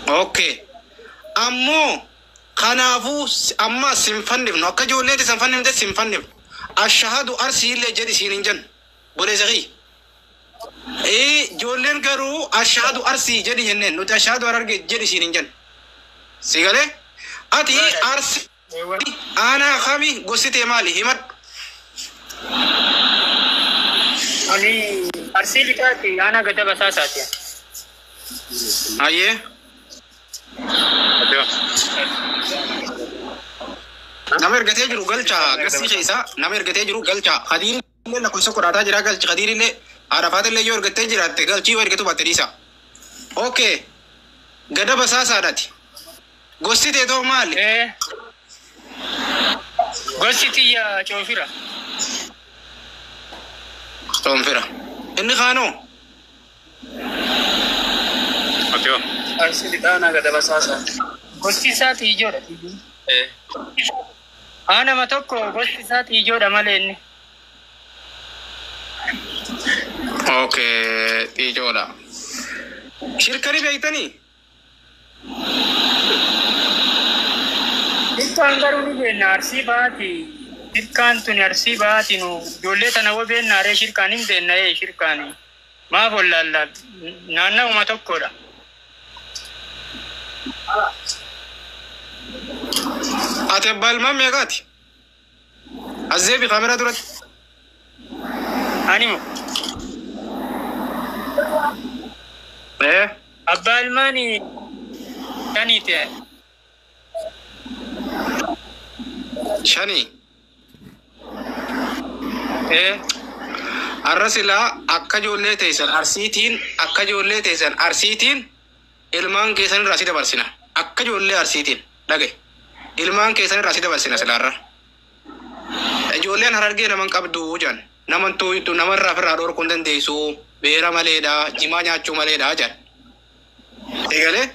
اوكي امو خنافو اما سيمفنف نو كجولتي سيمفنف ده سيمفنف الشهادة أرسي اللي جدي سينجن بولي زغي إيه جولين كرو الشهادة أرسي جدي هنن نو الشهادة أرجع جدي سينجن سيغله أتي أرسي أنا خامي قصتي مالي همت أني أرسي لكاتي أنا قد بساساتي أيه نمر قتي جرو قلچا قصي خيسا نمر قتي جرو قلچا خدير اللي كل سكر عطا جرا قلچ خدير اللي عرفات اللي يور قتي جرا قلچي ور قتو باتريسا اوكي قد بساسا داتي قصتي تو مال إيه قصتي يا شوفيرا تومفيرا إني خانو أيوه أرسي لكانا قد بساسا قصتي ساتي جورا إيه أنا ما توقع قصتي ساتي جورا مالين اوكي تيجولا شركري بيتني إنتان كاروني بين أرسي باتي إنتان توني أرسي باتي نو جولة تناو بين ناري شركاني بين ناي شركاني ما فولا لا نانا وما توقع أتبال ما ميغاتي الزيبي كاميرا درت أنيمو إيه أبا الماني تاني تي شاني إيه الرسالة أكجولة تيسن أرسيتين أكجولة تيسن أرسيتين إلمان كيسن راسيد برسنا أكجولة أرسيتين لقي إلمان كيسن راسيد برسنا سلارة أجولة نهارجي نمان كابدو وجان نمان تو نمان رافر أدور كندن ديسو بيرا ماليدا جمانيا تشو ماليدا جان إيجاله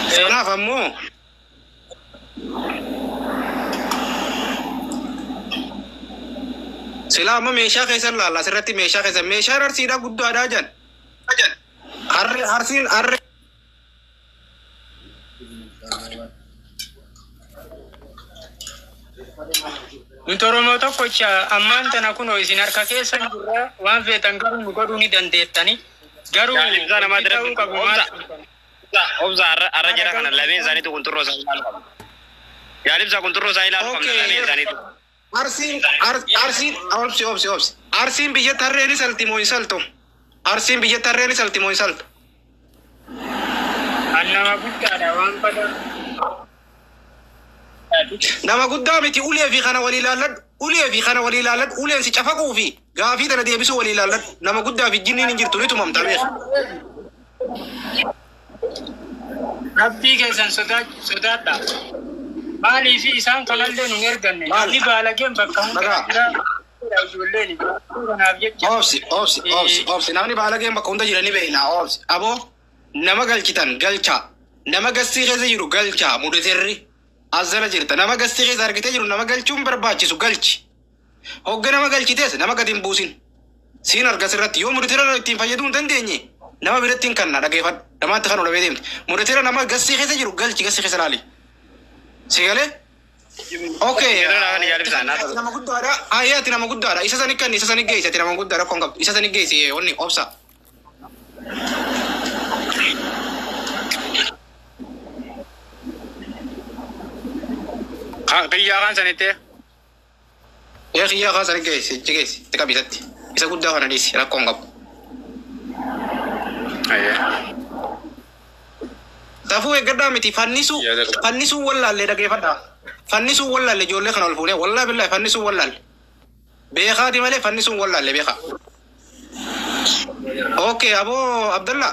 سنا فمو سلام ميشا كيسن لا سرتي ميشا كيسن ميشا رسيدا قدو أدا جان هرسين Ntoromo tokko cha amman tana kuno isin harka keessan jirra waan feetan garuu nu godhuu ni dandeettani garuu zana madra obza arra jara kana lameen zanitu kunturro sailal ya libza kunturro sailal kam lameen zanitu arsin obsi arsin biyya tarreeni saltimo insalto arsin biyya tarreeni saltimo insalto annama guddaadha waan fada nama guddaa miti ulee fi kana walii laalladhu uleen si cafaquu fi gaafii tana deebisuu walii laalladhu nama guddaa fi jinniin hin jirtu ni tumamta beek rabbii keessan sodaadha maalii fi isaan kanallee nu erganne namni baalageen bakka hunda jira ijoolleen kanaaf jecha obsi namni baalageen bakka hunda jira ni beekna obsi aboo nama galchitan galcha nama gassii keessa jiru galcha mudaterri azala jirta nama gassii keessa argitee jiru nama galchuun barbaachisu galchi hogga nama galchitees nama gadi hin buusin siin argas irratti yoo mudatera ittiin fayyaduu hin dandeenye nama biratti hin kanna dhageeffadhu namaatti kan ola beedeemte mudatera nama gassii keessa jiru galchi gassii keessa laali sigalee okay nama guddaadha ayyaati nama guddaadha isa sani kan isa sani geesse ati nama guddaadha kon qabdu isa sani geesse onni obsa qiyyaa kan sanite ya qiyyaa kan sani geesse jigeesse tika bisatti isa guddaa kana dhiisi rakkoon qabu tafuu eeggadhaa miti fannisuu wallaallee dhageeffadha fannisuu wallaalle ijoollee kana ol fuunee wallaa billaahi fannisuu wallaalle beekaati malee fannisuun wallaalle beeka okay aboo Abdallah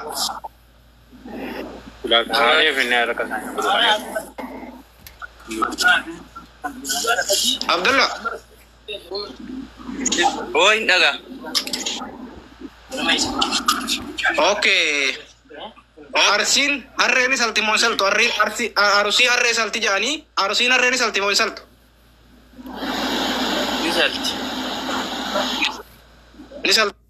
Abdallah oi daga okay arsin harreeni salti monsalto arusi harre salti jani arusin harreeni salti monsalto ni salti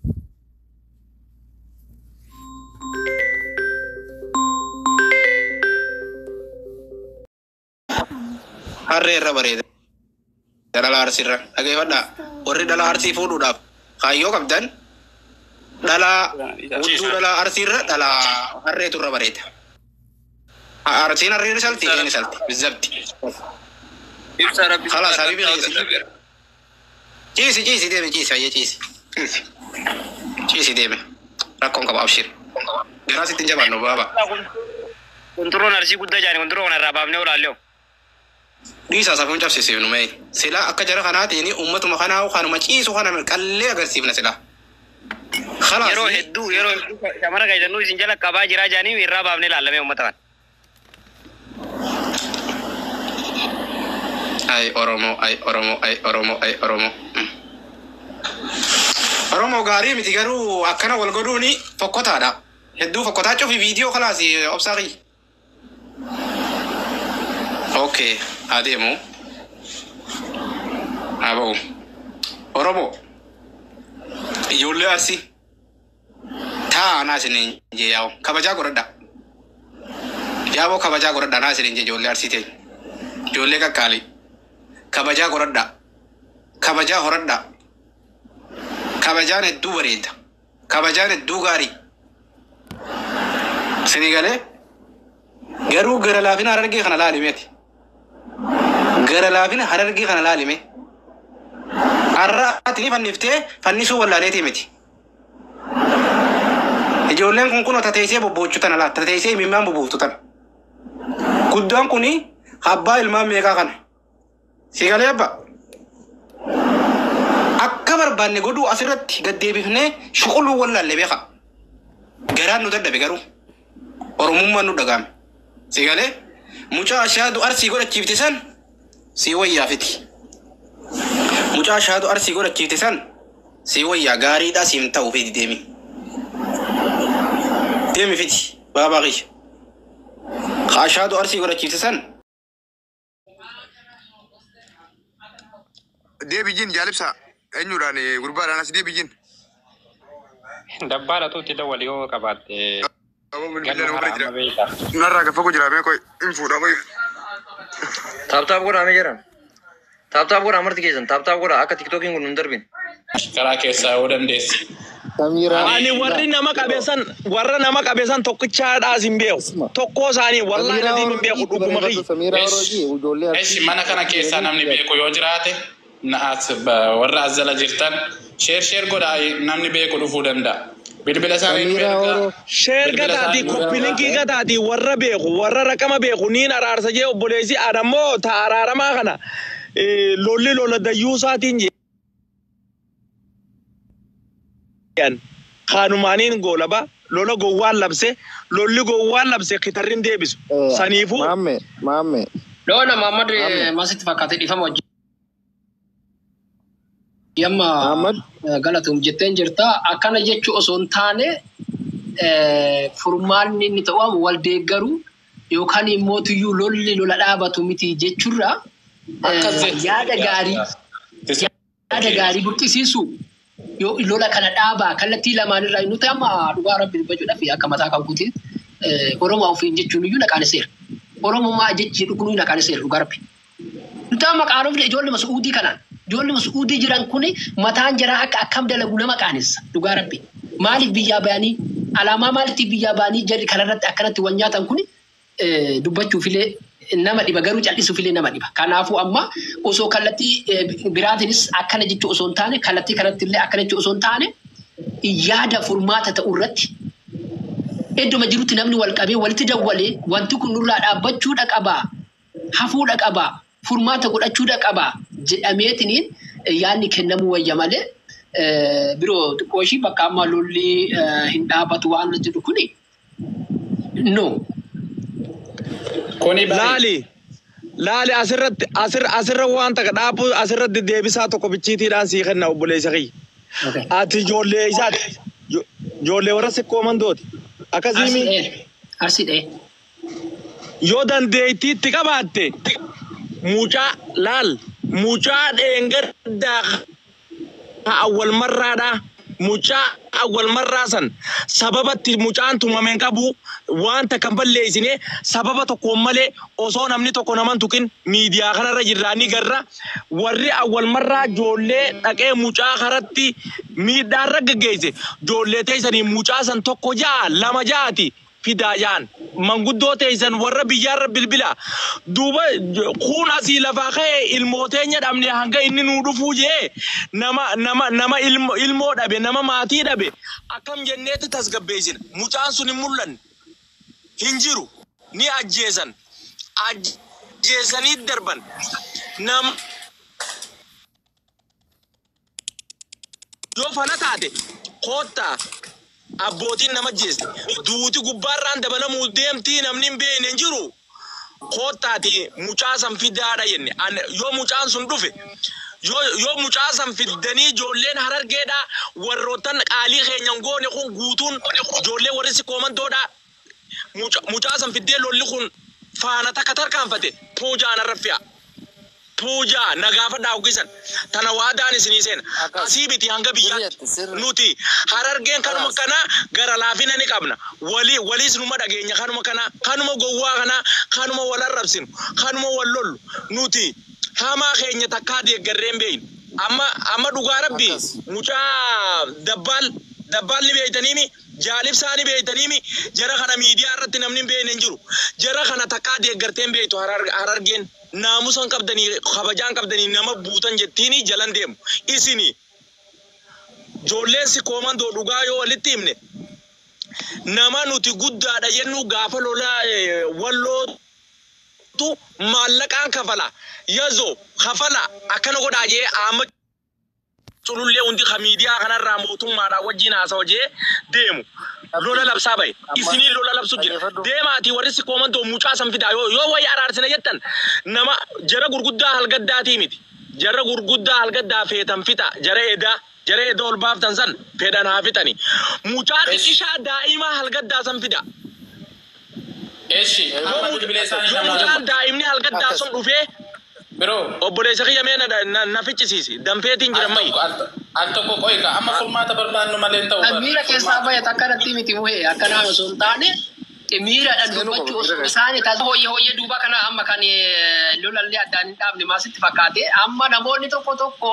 harree irra bareeda. Dhala arsiirra dhageeffadha. Warri dhala arsii fuudhuudhaaf kaayyoo qabdan dhala hudduu dhala arsiirra dhala harreetu irra bareeda. Arsiin harreen salti isheen salti bizzabti. Khalas habibi ciisi deeme ciisi ayya ciisi deeme rakkoon qaba abshir. Garaa sitti hin jabaannu baaba. Kunturroon arsii guddaa jaani kunturroo kana irraa baafnee olaallee. Dhiisaa safuun cabsisiifnu mee silaa akka jara kanaatiin uummatuma kanaa kanuma ciisu kana qallee agarsiifna silaa. Yeroo hedduu shamara gaazannuu isin jala qabaa jiraa jaanii irraa baafnee laallamee uummata kana. Ay Oromoo. Oromoo gaarii miti garuu akkana wal godhuuni fokkotaadha. Hedduu fokkotaa cufi viidiyoo kalaas obsaaqii. Okay, adeemu. Aboo. Oromoo. Ijoollee arsii. Taa'anaa isiniin jee yaa'u. Kabajaa godhadha. Yaaboo kabajaa godhadha naa isiniin jee ijoollee arsii ta'e. Ijoollee qaqqaalii. Kabajaa godhadha. Kabajaa horadha. Kabajaan hedduu bareeda. Kabajaan hedduu gaarii. Sinii galee garuu gara laafina harargee kana laalimeeti. Gara laafina harargee kana laalime. Har'aatini fanniftee fannisuu wallaaleetii miti. Ijoolleen kun tateessee bobboochuu tana laata. Tateessee imimmaan bobbooftu tana. Guddaan kuni abbaa ilmaan meeqaa kana. Si galee abba. Akka barbaanne godhuu asirratti gaddeebifnee shuquluu wallaalle beeka. Garaan nu dadhabe garuu. Oromummaan nu dhagaame. Si galee mucaa ashaadu arsii godhachiifte san si wayyaa fiti. Mucaa ashaadu arsii godhachiifte san si wayyaa gaariidhaa siim ta'uu fiti deemi. Deemi fiti baabaa qiyya. Ashaadu arsii godhachiifte san. Deebijin jaalibsa eenyuudhaan gurbaadhaan as deebijin. Dabbaala tuuti dawwal yoo qabaatte. Narraa gafa jiraamee koy hin fuudha koy. Taaptaap godhaamee jiran. Taaptaap godhaa marti keessan taaptaap godhaa akka tiktookiin kun hin darbin. Karaa keessaa yoo dandeessi. Ani warri warra nama qabeessan tokkichaadhaas hin beeku. Tokkoo isaanii wallaahi nadii hin beeku dhuguma qiyyi. Eeshi mana kana keessaa namni beeku yoo jiraate naas warra azala jirtan sheer godhaa namni beeku dhufuu danda'a. Bilbila isaanii beeku. Sheer gataati koppilinkii gataati warra beeku warra rakama beeku niin araarsa jee obboleessi adammoo ta'a araaramaa kana lolli lola dayyuu isaatiin jee. Kaanumaaniin goolaba lola gowwaan labse lolli gowwaan labse kitarrin deebisu saniifu maamme lola Muhammad masitti fakkaate dhifama wajjin yamma galatum jetteen jirta akkana jechuu osoo hin taane furmaanni inni ta'u wal deeggaru yookaan immoo tuyyuu lolli lola dhaabatu miti jechuurra yaada gaarii buqqisiisu yoo lola kana dhaabaa kallattii lamaan irraa nuti amma dhugaa rabbi dubbachuudhaaf akka mataa kan kuutiin Oromoo ofiin jechuun iyyuu naqaaneseera. Oromummaa jechi dhuguun naqaaneseera dhugaa rabbi. Nuti amma qaanofne ijoollee Masuudii kanaan ijoollee Masuudii jiran kuni mataan jiraa akka akkam dalagu nama qaanessa dhugaa rabbi. Maaliif biyyaa bayanii alaamaa maaliif biyyaa bayanii jedhi kanarratti akkanatti wan nyaatan kuni dubbachuufilee nama dhiba garuu callisuufilee nama dhiba. Kanaafuu amma osoo kallattii biraatiinis akkana jechuu osoo hin taane kallattii kanatti illee akkana jechuu osoo hin taane yaada furmaata ta'u irratti idduma jirutti namni wal qabee walitti dawwalee wanti kun nurraa dhaabbachuudha qabaa hafuudha qabaa furmaata godhachuudha qabaa jedhameetiniin yaadni kennamuu wayya malee biroo xiqqooshii bakka amma lolli hin dhaabatu waan jedhu kuni no. Laali asirra waan takka dhaabu asirratti deebisaa tokko bichiitiidhaan sii kenna obboleessa kiyya. Ati ijoollee isaati ijoollee warra sikkoomandooti. Akkasiimi arsidhe yoo dandeettiitti qabaatte mucaa dheengaddaa awwal marraadhaa mucaa awwal marraa san sababatti mucaan tumameen qabu wanta kan balleessine sababa tokko malee osoo namni tokko naman tukin miidiyaa kanarra jirraanii garra warri awwal marraa ijoollee dhaqee mucaa karatti miidhaarra gaggeesse ijoollee teessanii mucaa san tokko jaa lama jaati fidayaan manguddoo teessan warra biyyaarra bilbila duuba kun asii lafaa ka'e ilmooteenya dhabne hanga inni nuu dhufuu jee nama ilmoo dhabe nama maatii dhabe akkam jenneetti tasgabbeessina mucaan sun hin mul'anne hin jiru ni ajjeesanii darban nama yoo fana taate koottaa abbootiin nama jeeste duuti gubbaarraan dabalamuu deemtii namni hin beekne hin jiru koottaati mucaa san fidaadha jenne yoo mucaan sun dhufe yoo mucaa san fiddanii ijoolleen Harargeedha warrootan qaalii keenyan goone kun guutuun ijoollee warri si koomandoodha mucaa san fiddee lolli kun faana takka tarkaanfate puujaan arraffiya puuja nagaafa daawwisan tana waadaan isinii seena asii biti hanga biyyaatti nuti Harargeen kanuma kana gara laafina ni qabna waliis numa dhageenya kanuma gowwaa kana kanuma wal arrabsinu kanuma wal lollu nuti hamaa keenya takkaa deeggarreen beeynu amma dhugaa rabbi mucaa dabbaal ni beeytaniimi jaalibsaani beeytaniimi jara kana miidiyaa irratti namni hin beekne hin jiru jara kana takkaa deeggarteen beeytu Harargeen naamusan qabdanii kabajaan qabdanii nama buutan jettiini jalan deemu isini ijoolleen si koomandoo dhugaa yoo walitti himne nama nuti guddaadha jennu gaafa lolaa wallootu maallaqaan kafala yazo kafala akkana godhaa jee amma sulullee hundi miidiyaa kanarraa mootummaadhaan wajjin haasawaa jee deemu lola labsaa bahe isinii lola labsu jira deemaatii warri si koomandoo mucaa san fidaa yoo wayi araarsina jettan nama jara gurguddaa halgaddaatii miti jara gurguddaa halgaddaa feetan fixa jara edaa ol baaftan san fedhan haa fixani mucaa xiqqishaa daa'imaa halgaddaa san fida mucaan daa'imni halgaddaa sun dhufee Bro, obboleessa kiyya mee na ficcisiisi danfeetiin jiran mayi al tokko qoyka amma furmaata barbaannu malee ta'u miira keessaa bayat akkanatti miti muhee akkanaa osoo hin taane miiraadhaan dubbachuu osoo isaanii taasisu hooyyee duuba kana amma kan lolallee addaan hin dhaabne maasitti fakkaate amma namoonni tokko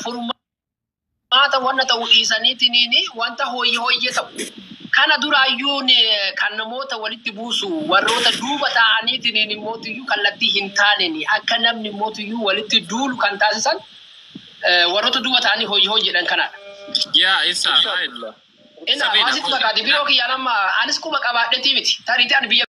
furmaata wanna ta'u dhiisaniitiin wanta hooyyee ta'u kana duraayyuun kan namoota walitti buusu warroota duuba ta'aniitiin mootiyyuu kallattii hin taaneen akka namni mootiyyuu walitti duulu kan taasisan warroota duuba ta'anii hooyyeedhaan kanaadha. Yeah, it's right. Ina maasitti fakkaate biroo kiyyaan amma anis kuma qabaadheetii miti tariitii ani biyya